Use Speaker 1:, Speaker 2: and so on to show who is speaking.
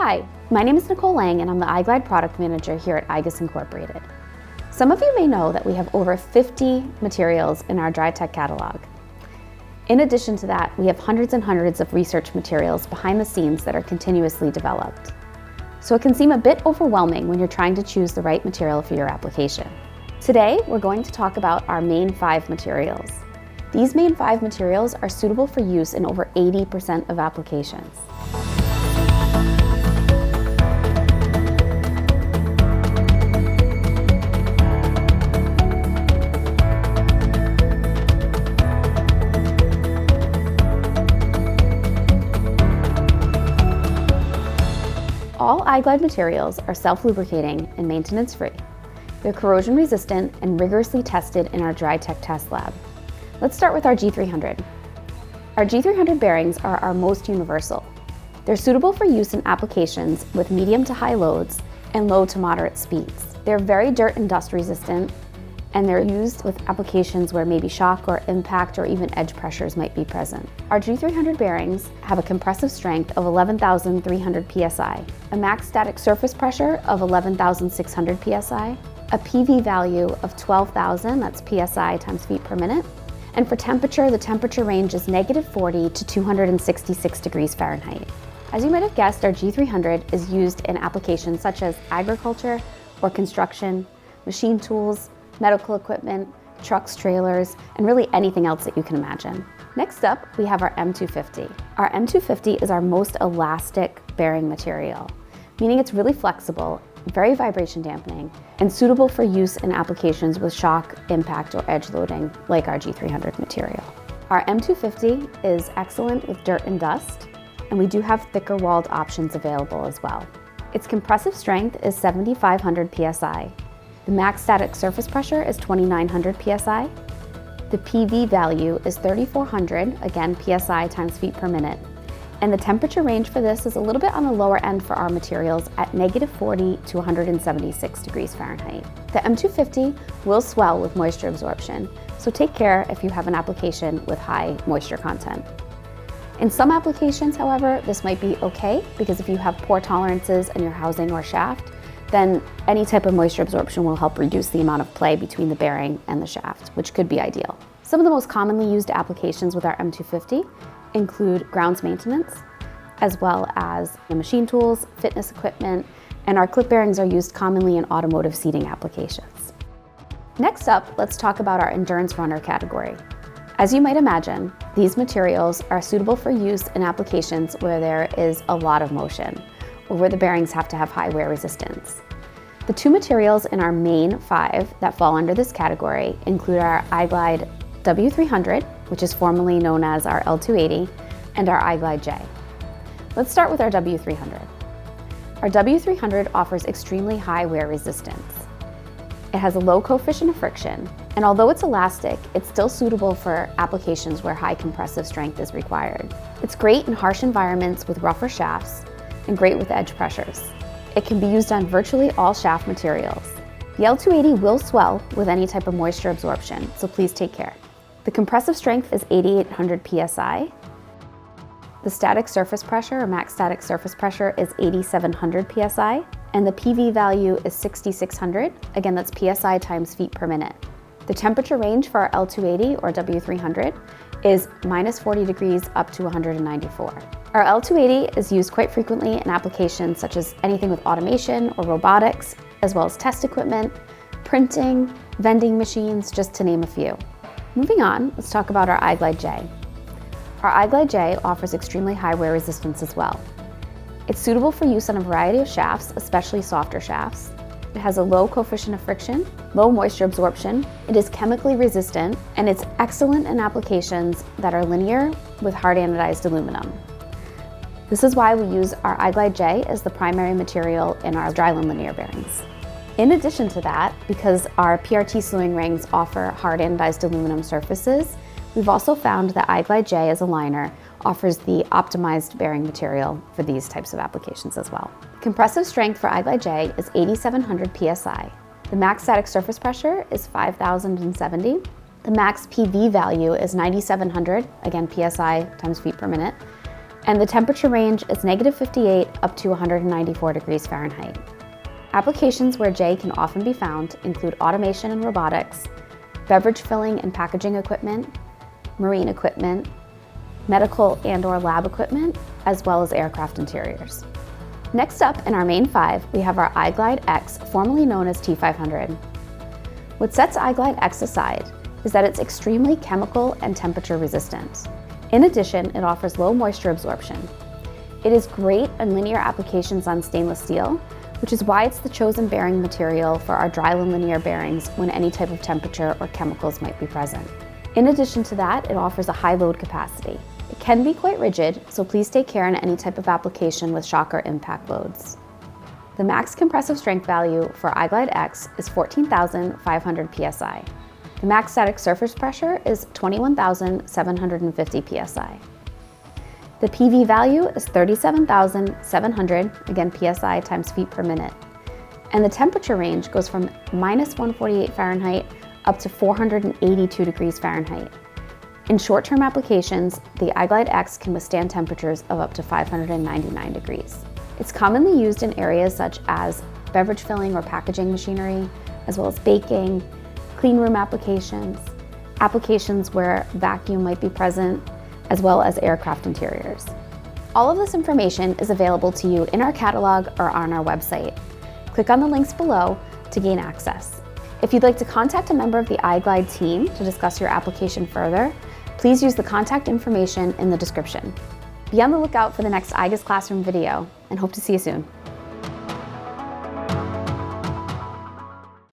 Speaker 1: Hi, my name is Nicole Lang and I'm the iglide product manager here at Igus Incorporated. Some of you may know that we have over 50 materials in our dry tech catalog. In addition to that, we have hundreds and hundreds of research materials behind the scenes that are continuously developed. So it can seem a bit overwhelming when you're trying to choose the right material for your application. Today, we're going to talk about our main 5 materials. These main 5 materials are suitable for use in over 80% of applications. All iglide materials are self-lubricating and maintenance-free. They're corrosion-resistant and rigorously tested in our dry tech test lab. Let's start with our G300. Our G300 bearings are our most universal. They're suitable for use in applications with medium to high loads and low to moderate speeds. They're very dirt and dust resistant, and they're used with applications where maybe shock or impact or even edge pressures might be present. Our G300 bearings have a compressive strength of 11,300 psi, a max static surface pressure of 11,600 psi, a PV value of 12,000, that's psi times feet per minute, and for temperature, the temperature range is -40 to 266 degrees Fahrenheit. As you might have guessed, our G300 is used in applications such as agriculture or construction, machine tools, medical equipment, trucks, trailers, and really anything else that you can imagine. Next up, we have our M250. Our M250 is our most elastic bearing material, meaning it's really flexible, very vibration dampening, and suitable for use in applications with shock, impact, or edge loading, like our G300 material. Our M250 is excellent with dirt and dust, and we do have thicker walled options available as well. Its compressive strength is 7,500 psi. The max static surface pressure is 2,900 psi. The PV value is 3,400, again psi times feet per minute. And the temperature range for this is a little bit on the lower end for our materials at -40 to 176 degrees Fahrenheit. The M250 will swell with moisture absorption, so take care if you have an application with high moisture content. In some applications, however, this might be okay, because if you have poor tolerances in your housing or shaft, then any type of moisture absorption will help reduce the amount of play between the bearing and the shaft, which could be ideal. Some of the most commonly used applications with our M250 include grounds maintenance, as well as machine tools, fitness equipment, and our clip bearings are used commonly in automotive seating applications. Next up, let's talk about our endurance runner category. As you might imagine, these materials are suitable for use in applications where there is a lot of motion, or where the bearings have to have high wear resistance. The 2 materials in our main 5 that fall under this category include our iglide W300, which is formerly known as our L280, and our iglide J. Let's start with our W300. Our W300 offers extremely high wear resistance. It has a low coefficient of friction, and although it's elastic, it's still suitable for applications where high compressive strength is required. It's great in harsh environments with rougher shafts, and great with edge pressures. It can be used on virtually all shaft materials. The L280 will swell with any type of moisture absorption, so please take care. The compressive strength is 8,800 psi. The static surface pressure, or max static surface pressure, is 8,700 psi, and the PV value is 6,600. Again, that's psi times feet per minute. The temperature range for our L280 or W300 is -40 degrees up to 194. Our L280 is used quite frequently in applications such as anything with automation or robotics, as well as test equipment, printing, vending machines, just to name a few. Moving on, let's talk about our iglide J. Our iglide J offers extremely high wear resistance as well. It's suitable for use on a variety of shafts, especially softer shafts. It has a low coefficient of friction, low moisture absorption, it is chemically resistant, and it's excellent in applications that are linear with hard anodized aluminum. This is why we use our iglide J as the primary material in our dryland linear bearings. In addition to that, because our PRT slewing rings offer hard anodized aluminum surfaces, we've also found that iglide J as a liner offers the optimized bearing material for these types of applications as well. Compressive strength for iglide J is 8,700 psi. The max static surface pressure is 5,070. The max PV value is 9,700, again psi times feet per minute. And the temperature range is -58 up to 194 degrees Fahrenheit. Applications where J can often be found include automation and robotics, beverage filling and packaging equipment, marine equipment, medical and/or lab equipment, as well as aircraft interiors. Next up in our main 5, we have our iglide X, formerly known as T500. What sets iglide X aside is that it's extremely chemical and temperature resistant. In addition, it offers low moisture absorption. It is great in linear applications on stainless steel, which is why it's the chosen bearing material for our dry linear bearings when any type of temperature or chemicals might be present. In addition to that, it offers a high load capacity. It can be quite rigid, so please take care in any type of application with shock or impact loads. The max compressive strength value for iglide X is 14,500 psi. The max static surface pressure is 21,750 psi. The PV value is 37,700, again psi times feet per minute. And the temperature range goes from -148 Fahrenheit up to 482 degrees Fahrenheit. In short-term applications, the iglide X can withstand temperatures of up to 599 degrees. It's commonly used in areas such as beverage filling or packaging machinery, as well as baking, clean room applications, applications where vacuum might be present, as well as aircraft interiors. All of this information is available to you in our catalog or on our website. Click on the links below to gain access. If you'd like to contact a member of the iglide team to discuss your application further, please use the contact information in the description. Be on the lookout for the next igus classroom video, and hope to see you soon.